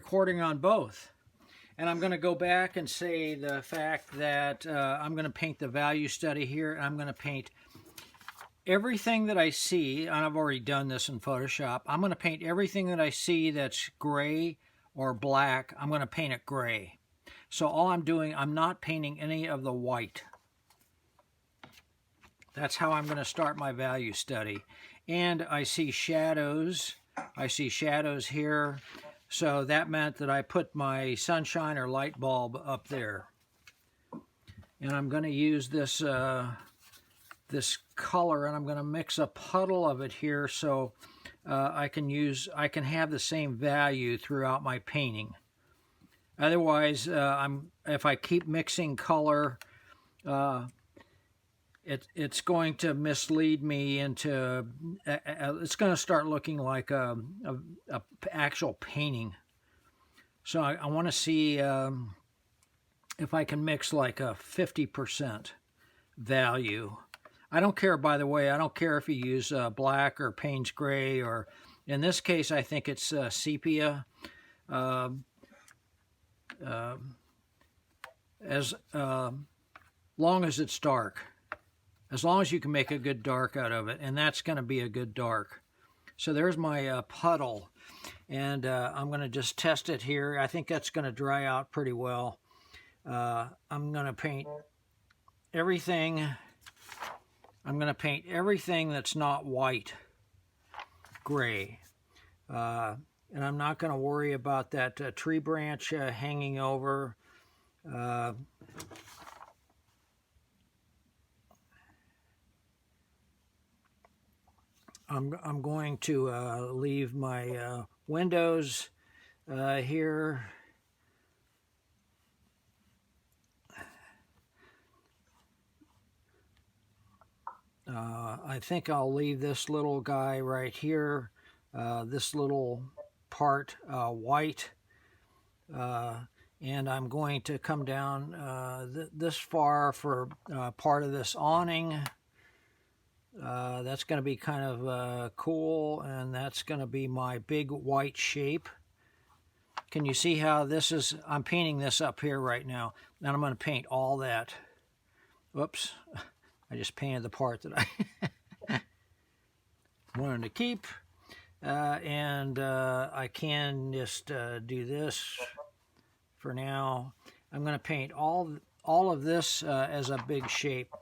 recording on both. And I'm going to go back and say the fact that I'm going to paint the value study here. And I'm going to paint everything that I see, and I've already done this in Photoshop. I'm going to paint everything that I see that's gray or black. I'm going to paint it gray. So all I'm doing, I'm not painting any of the white. That's how I'm going to start my value study. And I see shadows. I see shadows here. So that meant that I put my sunshine or light bulb up there. And I'm going to use this this color, and I'm going to mix a puddle of it here so I can have the same value throughout my painting. Otherwise, if I keep mixing color, it's going to mislead me into, it's going to start looking like a actual painting. So I want to see if I can mix like a 50% value. I don't care, by the way, I don't care if you use black or Payne's gray, or in this case I think it's sepia. As long as it's dark. As long as you can make a good dark out of it, and that's going to be a good dark. So there's my puddle, and I'm going to just test it here. I think that's going to dry out pretty well. I'm going to paint everything. I'm going to paint everything that's not white gray. And I'm not going to worry about that tree branch hanging over. I'm going to leave my windows here. I think I'll leave this little guy right here, this little part white, and I'm going to come down this far for part of this awning. That's going to be kind of cool, and that's going to be my big white shape. Can you see how this is? I'm painting this up here right now, and I'm going to paint all that. Whoops, I just painted the part that I wanted to keep, and I can just do this for now. I'm going to paint all of this as a big shape.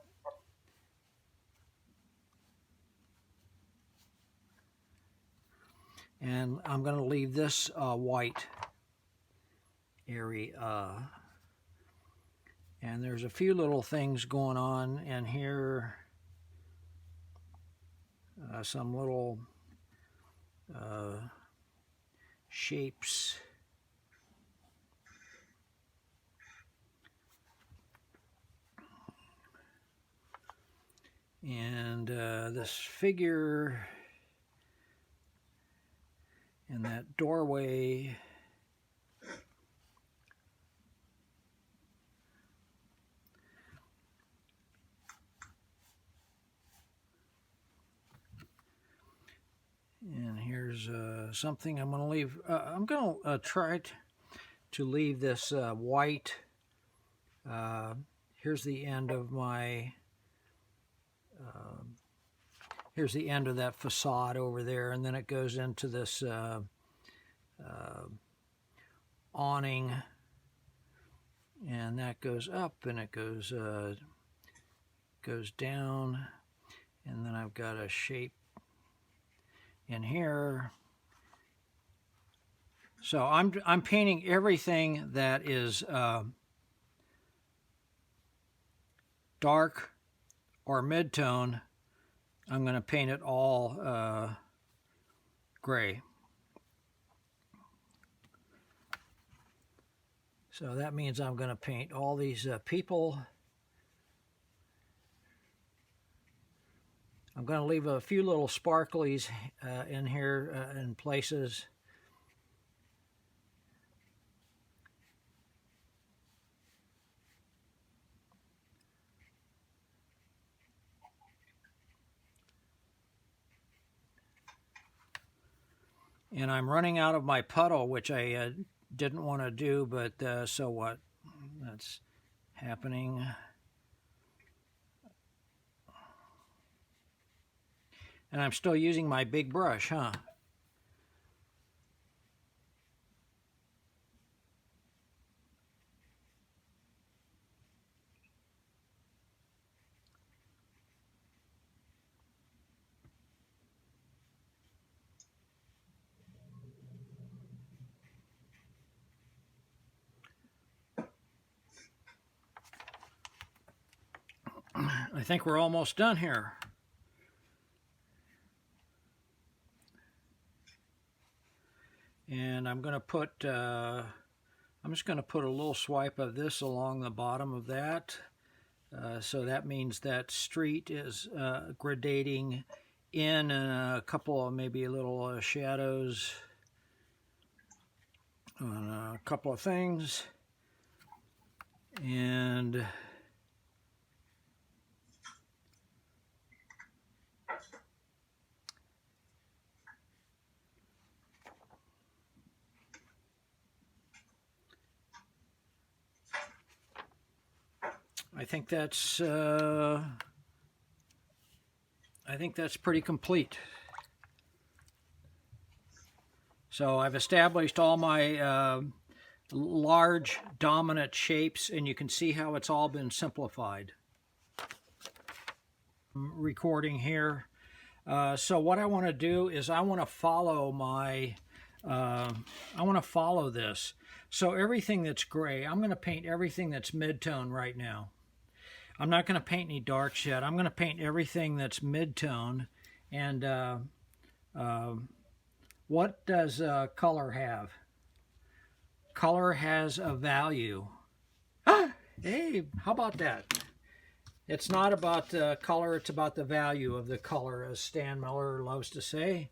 And I'm going to leave this white area. And there's a few little things going on in here. Some little shapes. And this figure in that doorway. And here's something I'm going to leave. I'm going to try to leave this white. Here's the end of my. Here's the end of that facade over there, and then it goes into this awning, and that goes up, and it goes down, and then I've got a shape in here. So I'm painting everything that is dark or mid-tone. I'm going to paint it all gray. So that means I'm going to paint all these people. I'm going to leave a few little sparklies in here in places. And I'm running out of my puddle, which I didn't want to do, but so what? That's happening. And I'm still using my big brush, huh? I think we're almost done here. And I'm going to put, I'm just going to put a little swipe of this along the bottom of that. So that means that street is gradating in, and a couple of maybe little shadows on a couple of things. And I think that's pretty complete. So I've established all my large dominant shapes, and you can see how it's all been simplified. Recording here. So what I want to do is I want to follow my I want to follow this. So everything that's gray, I'm going to paint everything that's mid-tone right now. I'm not going to paint any darks yet. I'm going to paint everything that's mid-tone. And what does color have? Color has a value. Hey, how about that? It's not about the color, it's about the value of the color, as Stan Miller loves to say.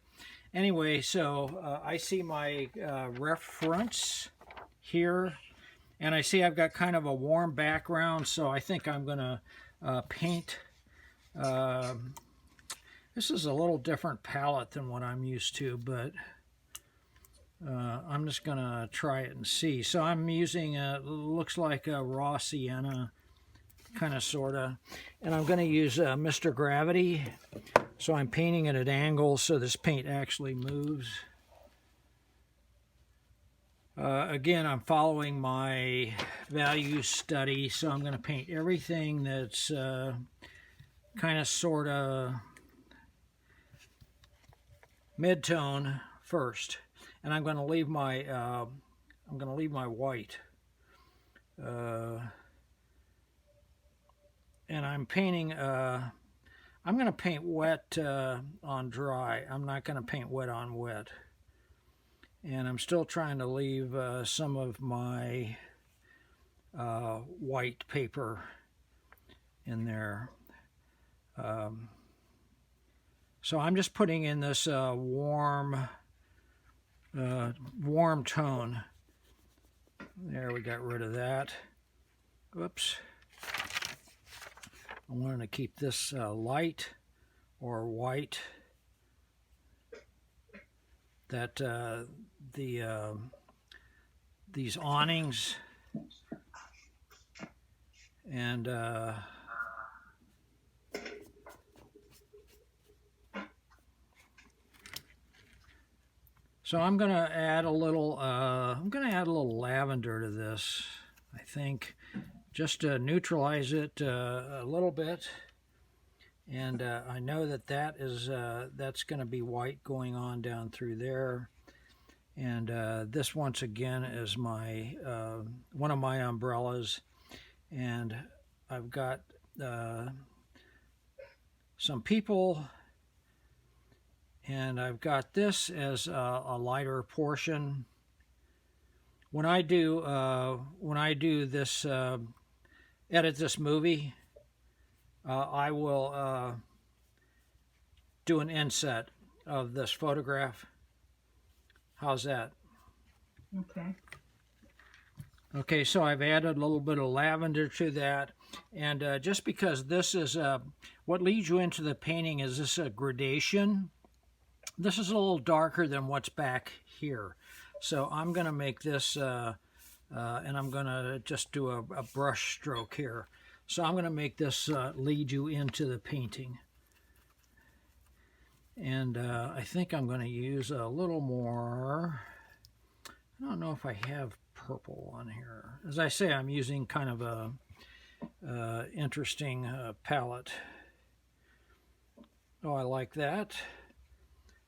Anyway, so I see my reference here, and I see I've got kind of a warm background, so I think I'm going to paint. This is a little different palette than what I'm used to, but I'm just going to try it and see. So I'm using, looks like a raw sienna, kind of, sort of. And I'm going to use Mr. Gravity. So I'm painting it at angles so this paint actually moves. Again, I'm following my value study, so I'm going to paint everything that's kind of, sort of mid-tone first. And I'm going to leave my white. And I'm painting, I'm going to paint wet on dry. I'm not going to paint wet on wet. And I'm still trying to leave some of my white paper in there. So I'm just putting in this warm tone. There, we got rid of that. Whoops. I wanted to keep this light or white. That these awnings and so I'm going to add a little lavender to this, I think, just to neutralize it a little bit. And I know that that's going to be white going on down through there. And this, once again, is my one of my umbrellas. And I've got some people, and I've got this as a lighter portion. When I do this, edit this movie, I will do an inset of this photograph. How's that? Okay. Okay, so I've added a little bit of lavender to that. And just because this is, what leads you into the painting is this a gradation. This is a little darker than what's back here. So I'm going to make this, and I'm going to just do a brush stroke here. So I'm going to make this lead you into the painting. And I think I'm going to use a little more, I don't know if I have purple on here. As I say, I'm using kind of a interesting palette. Oh, I like that.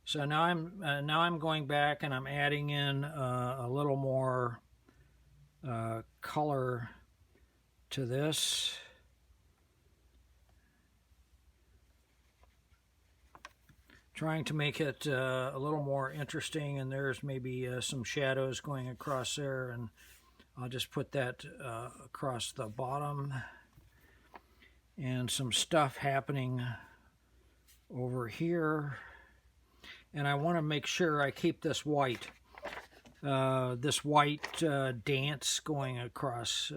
So now I'm going back and I'm adding in a little more color to this. Trying to make it a little more interesting, and there's maybe some shadows going across there, and I'll just put that across the bottom, and some stuff happening over here. And I want to make sure I keep this white dance going across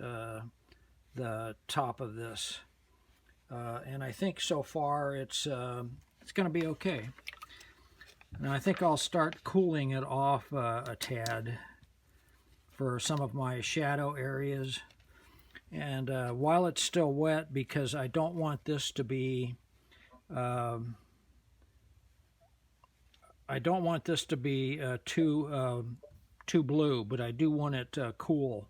the top of this, and I think so far it's going to be okay. Now I think I'll start cooling it off a tad for some of my shadow areas, and while it's still wet, because I don't want this to be too blue, but I do want it cool.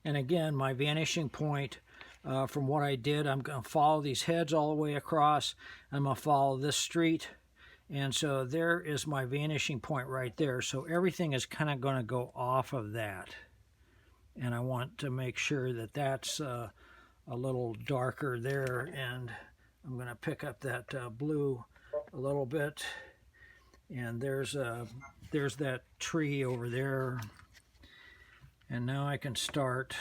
And again, my vanishing point from what I did, I'm going to follow these heads all the way across. I'm going to follow this street. And so there is my vanishing point right there. So everything is kind of going to go off of that. And I want to make sure that that's a little darker there. And I'm going to pick up that blue a little bit. And there's that tree over there. And now I can start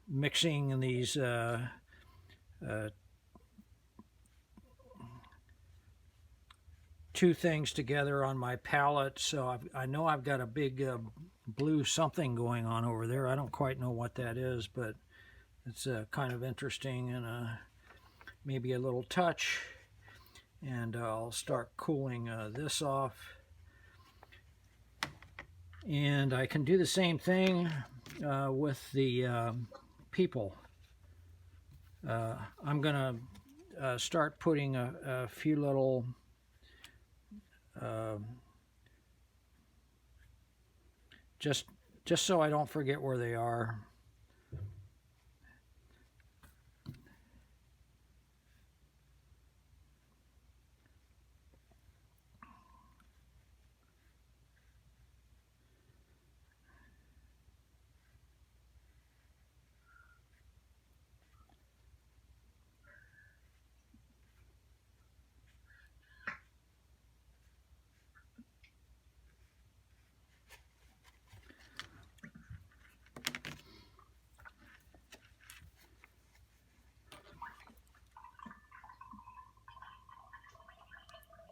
mixing these two things together on my palette. So I know I've got a big blue something going on over there. I don't quite know what that is, but it's kind of interesting, and maybe a little touch. And I'll start cooling this off. And I can do the same thing with the people. I'm going to start putting a few little just so I don't forget where they are.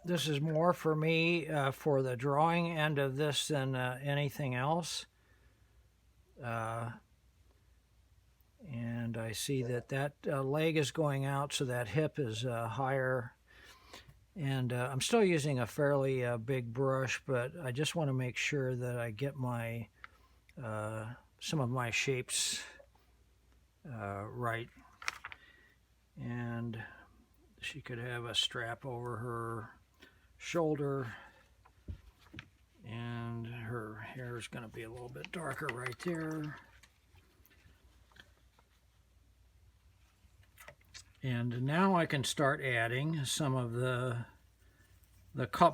This is more for me for the drawing end of this than anything else. And I see that leg is going out, so that hip is higher. And I'm still using a fairly big brush, but I just want to make sure that I get my some of my shapes right. And she could have a strap over her shoulder, and her hair is going to be a little bit darker right there. And now I can start adding some of the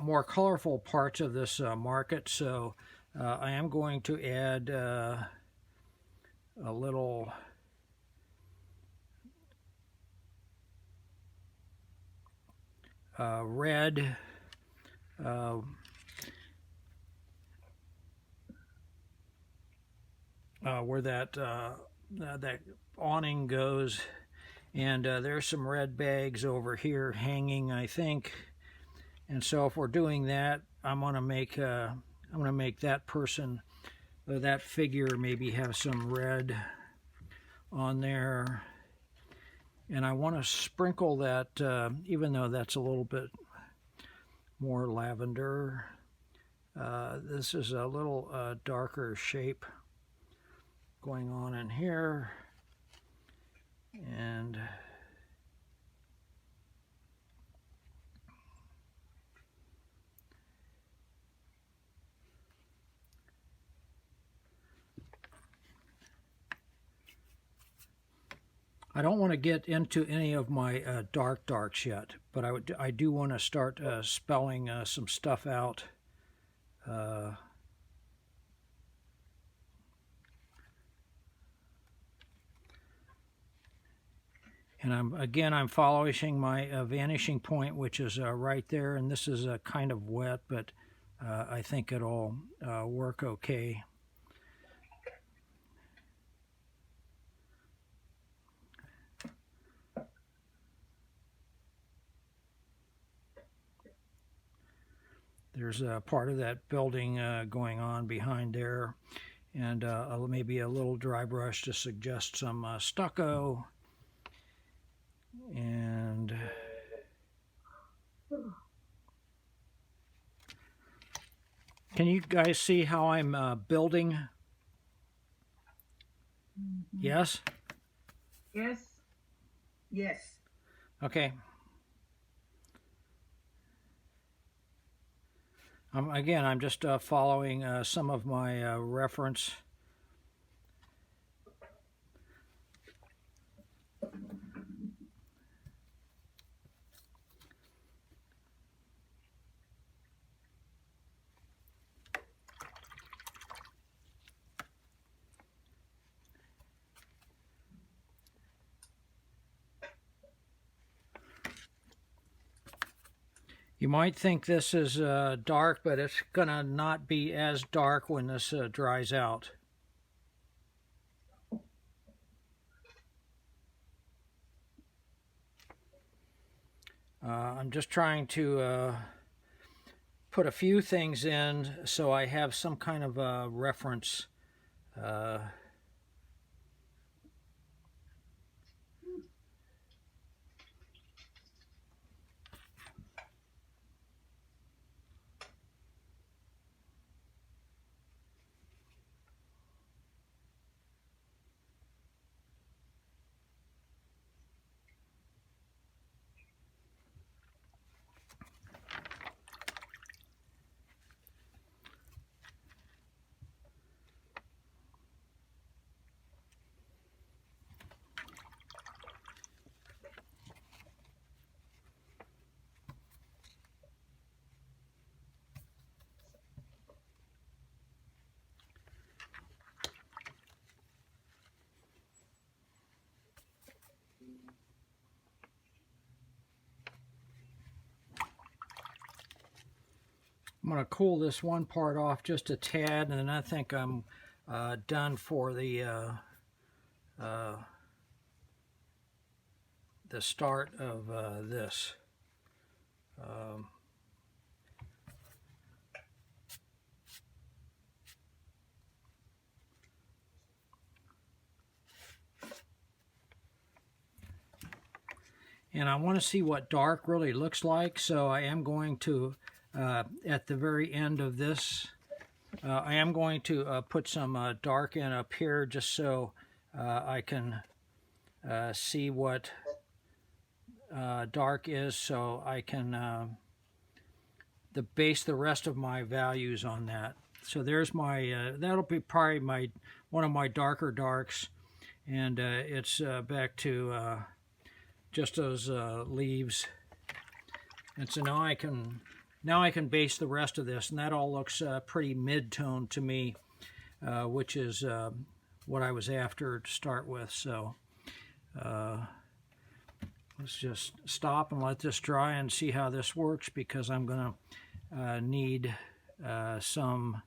more colorful parts of this market. So I am going to add a little red, where that awning goes, and there's some red bags over here hanging, I think. And so if we're doing that, I'm gonna make that person, that figure, maybe have some red on there. And I want to sprinkle that, even though that's a little bit more lavender. This is a little darker shape going on in here, and I don't want to get into any of my darks yet, but I do want to start spelling some stuff out. And I'm following my vanishing point, which is right there, and this is kind of wet, but I think it'll work okay. There's a part of that building going on behind there, and maybe a little dry brush to suggest some stucco. And can you guys see how I'm building? Mm-hmm. Yes? Yes. Yes. Okay. Again, I'm just following some of my reference. You might think this is dark, but it's gonna not be as dark when this dries out. I'm just trying to put a few things in so I have some kind of a reference. I'm going to cool this one part off just a tad, and then I think I'm done for the start of this. And I want to see what dark really looks like, so I am going to, at the very end of this, I am going to put some dark in up here just so I can see what dark is, so I can base the rest of my values on that. So there's my, that'll be probably one of my darker darks, and it's back to just those leaves. And so now I can base the rest of this, and that all looks pretty mid-tone to me, which is what I was after to start with. So let's just stop and let this dry and see how this works, because I'm going to need some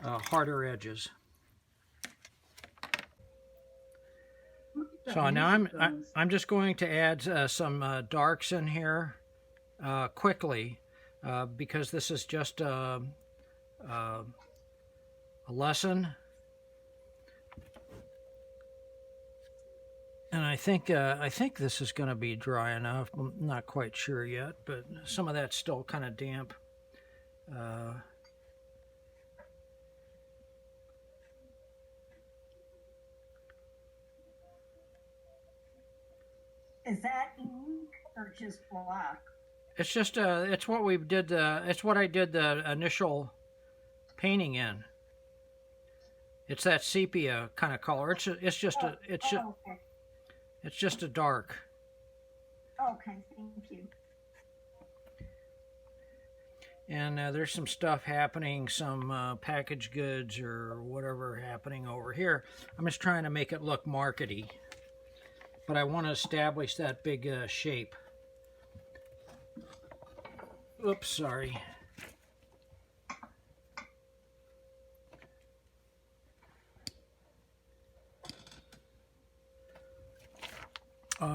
harder edges. So now I'm just going to add some darks in here quickly, because this is just a lesson. And I think this is going to be dry enough. I'm not quite sure yet, but some of that's still kind of damp. Is that ink or just black? It's just it's what we did. It's what I did the initial painting in. It's that sepia kind of color. It's just a Okay. it's just a dark. Okay, thank you. And there's some stuff happening, some packaged goods or whatever happening over here. I'm just trying to make it look markety, but I want to establish that big shape. Oops, sorry.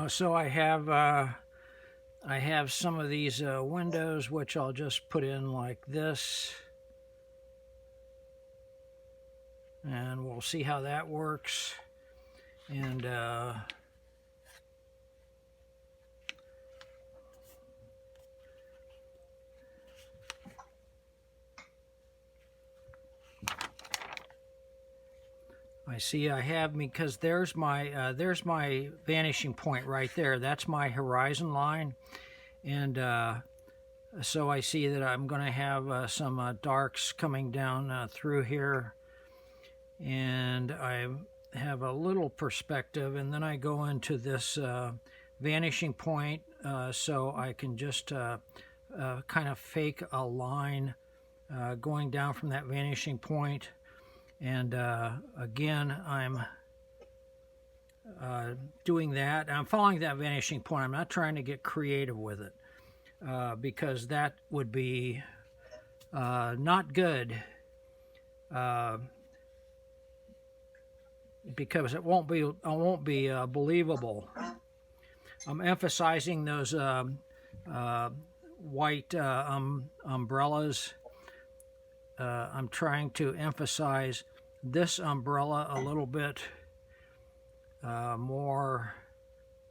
So I have some of these windows, which I'll just put in like this. And we'll see how that works. And I see I have, because there's my vanishing point right there. That's my horizon line. And so I see that I'm going to have some darks coming down through here. And I have a little perspective, and then I go into this vanishing point, so I can just kind of fake a line going down from that vanishing point. And again, I'm doing that. I'm following that vanishing point. I'm not trying to get creative with it, because that would be not good, because it won't be believable. I'm emphasizing those white umbrellas. I'm trying to emphasize this umbrella a little bit more.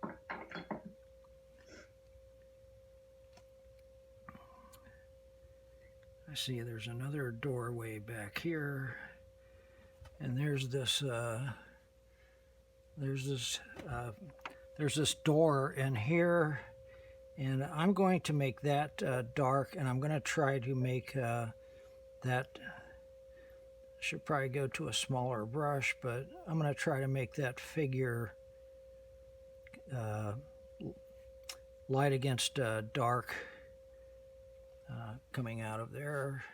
I see there's another doorway back here, and there's this door in here, and I'm going to make that dark, and I'm going to try to make that, should probably go to a smaller brush, but I'm going to try to make that figure light against dark coming out of there.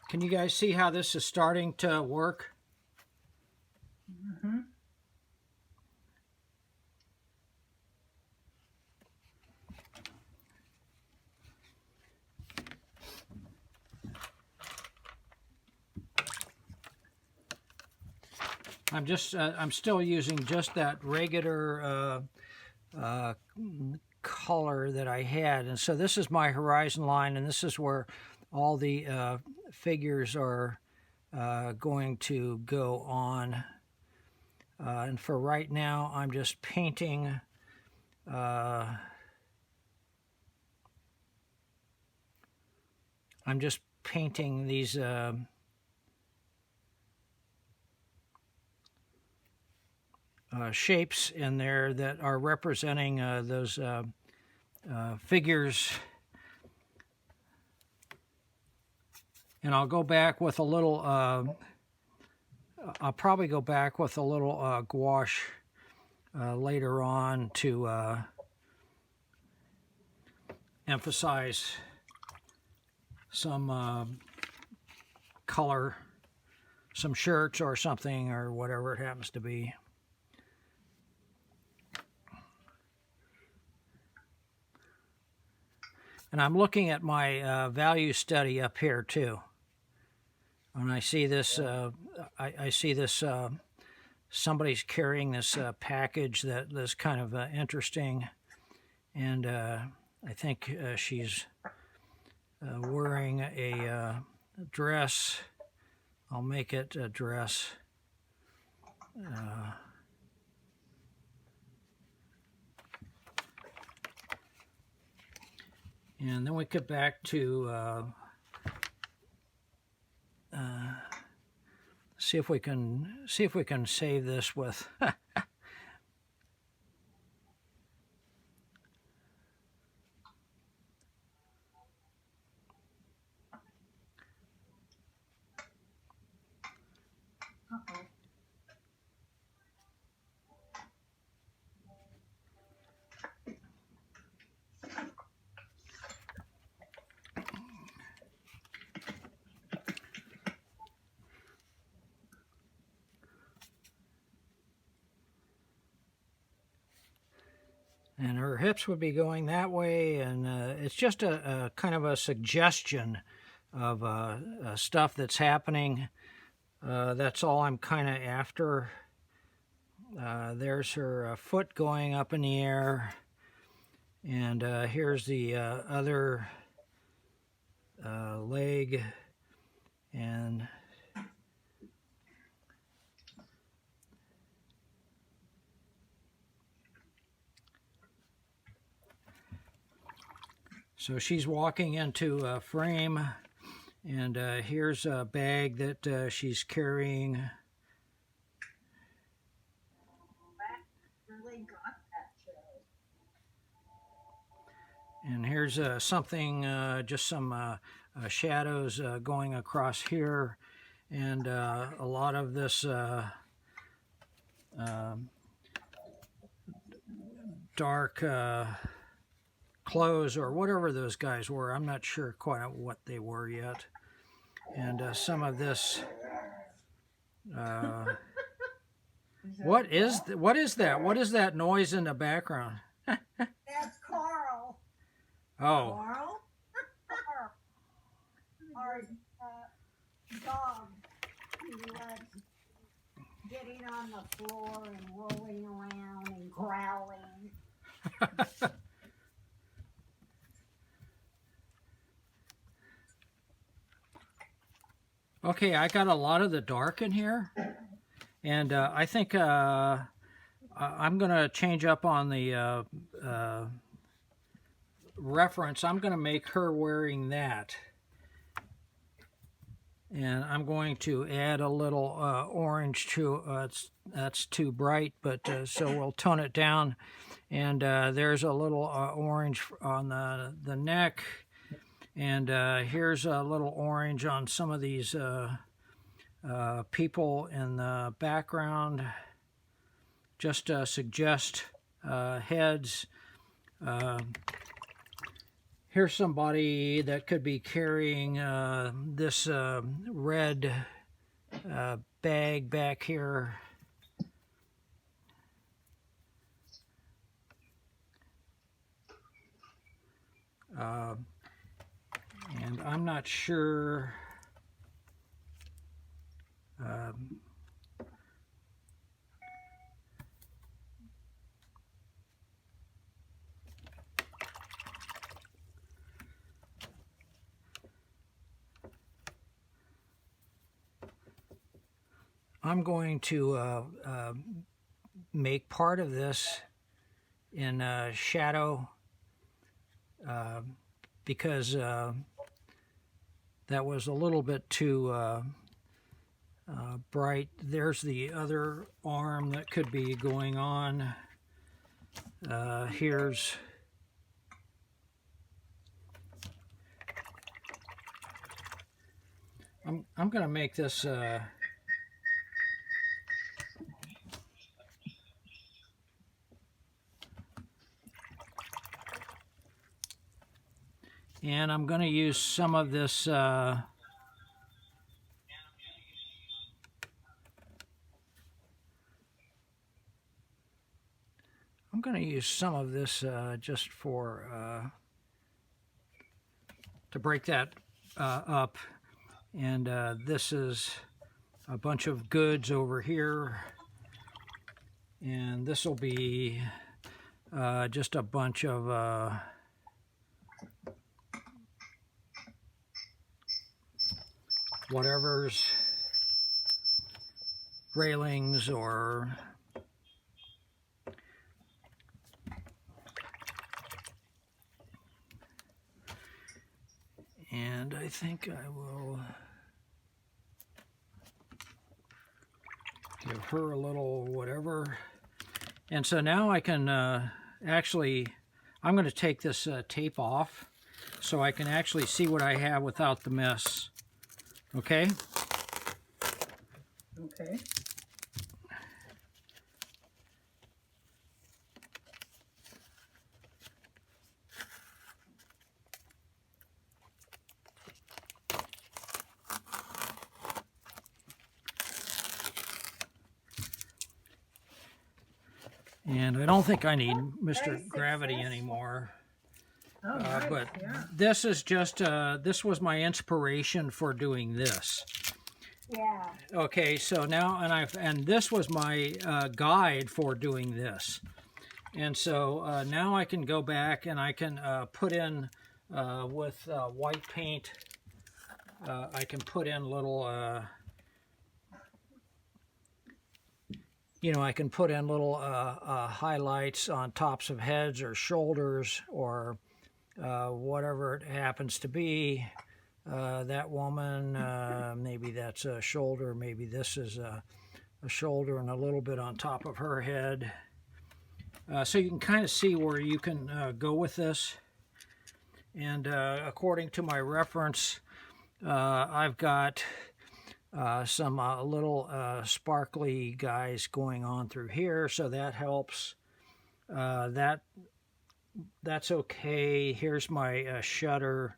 Can you guys see how this is starting to work? Mm-hmm. I'm still using just that regular color that I had, and so this is my horizon line, and this is where all the figures are going to go on. And for right now, I'm just painting these shapes in there that are representing those figures. And I'll go back with a little, I'll probably go back with a little gouache later on to emphasize some color, some shirts or something, or whatever it happens to be. And I'm looking at my value study up here too. And I see this, I see this somebody's carrying this package that is kind of interesting, and I think she's wearing a dress. I'll make it a dress. And then we get back to see if we can save this with. Uh-oh. And her hips would be going that way, and it's just a kind of a suggestion of stuff that's happening. That's all I'm kind of after. There's her foot going up in the air, and here's the other leg, and so she's walking into a frame, and here's a bag that she's carrying. That really got that show. And here's something, just some shadows going across here, and a lot of this dark clothes or whatever those guys were. I'm not sure quite what they were yet. And some of this. What is that? What is that noise in the background? That's Carl. Oh, Carl? Our dog. He loves getting on the floor and rolling around and growling. okay. I got a lot of the dark in here, and I think I'm going to change up on the reference. I'm going to make her wearing that. And I'm going to add a little orange to that's too bright, but so we'll tone it down. And there's a little orange on the neck, and here's a little orange on some of these people in the background. Just suggest heads. Here's somebody that could be carrying this red bag back here. And I'm not sure. I'm going to make part of this in shadow because that was a little bit too bright. There's the other arm that could be going on. Here's I'm going to make this and I'm going to use some of this I'm going to use some of this just for to break that up, and this is a bunch of goods over here, And this will be just a bunch of whatever's railings or and I think I will give her a little whatever. And so now I can actually, I'm going to take this tape off so I can actually see what I have without the mess. Okay? Okay. And I don't think I need Mr. Very Gravity successful. anymore. Oh, nice. But Yeah. this is just, this was my inspiration for doing this. Yeah. Okay, so now, and this was my guide for doing this. And so now I can go back and I can put in with white paint, I can put in little, you know, I can put in little highlights on tops of heads or shoulders or whatever it happens to be. That woman, maybe that's a shoulder, maybe this is a shoulder and a little bit on top of her head. So you can kind of see where you can go with this. And according to my reference, I've got some little sparkly guys going on through here, so that helps. That's okay. Here's my shutter,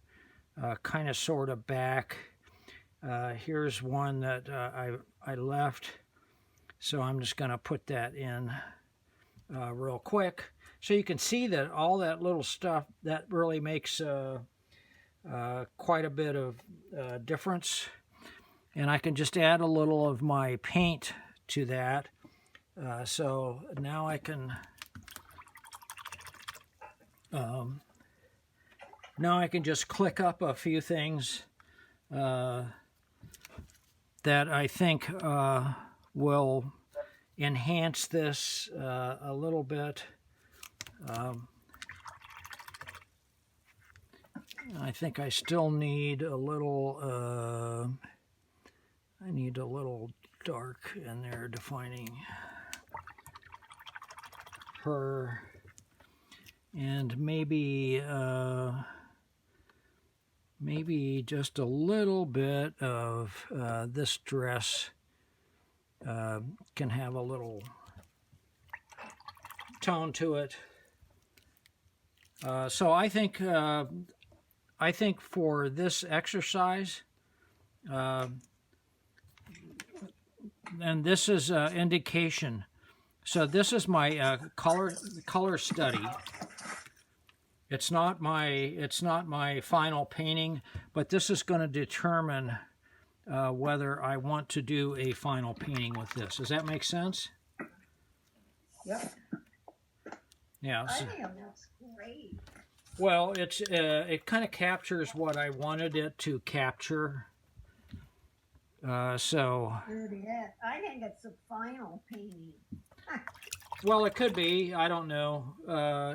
kind of sort of back. Here's one that I left, so I'm just going to put that in real quick. So you can see that all that little stuff, that really makes quite a bit of difference. And I can just add a little of my paint to that. So now I can just click up a few things that I think will enhance this a little bit. I think I still need a little, I need a little dark in there defining her, and maybe maybe just a little bit of this dress can have a little tone to it. So I think for this exercise, and this is indication. So this is my color study. It's not my final painting, but this is going to determine whether I want to do a final painting with this. Does that make sense? Yep. Yeah. I So, think it looks great. well, it kind of captures what I wanted it to capture. So. It is. I think it's a final painting. Well, it could be. I don't know.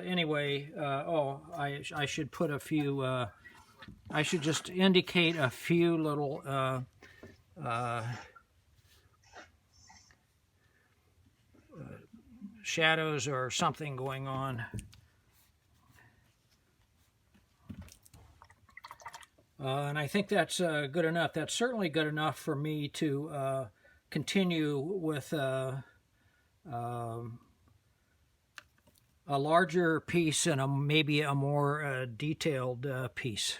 Anyway, I should put a few. I should just indicate a few little shadows or something going on. And I think that's good enough. That's certainly good enough for me to continue with a larger piece and maybe a more detailed piece.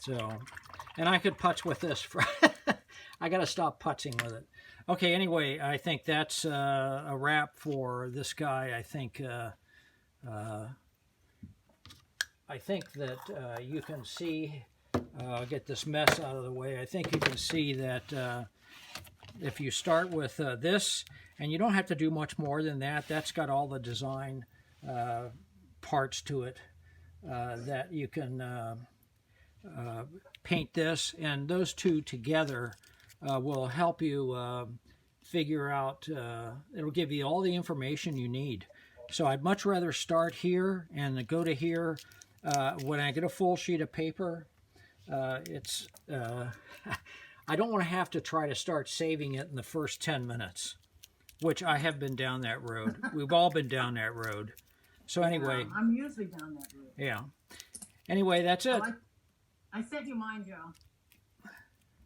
So, and I could putz with this. I got to stop putzing with it. Okay, anyway, I think that's a wrap for this guy. I think that you can see, I'll get this mess out of the way. I think you can see that if you start with this, and you don't have to do much more than that. That's got all the design parts to it that you can paint this, and those two together will help you figure out, it'll give you all the information you need. So I'd much rather start here and go to here. When I get a full sheet of paper, it's I don't want to have to try to start saving it in the first 10 minutes, which I have been down that road. We've all been down that road. So anyway. I'm usually down that road. Yeah. Anyway, that's it. I sent you mine, Joe.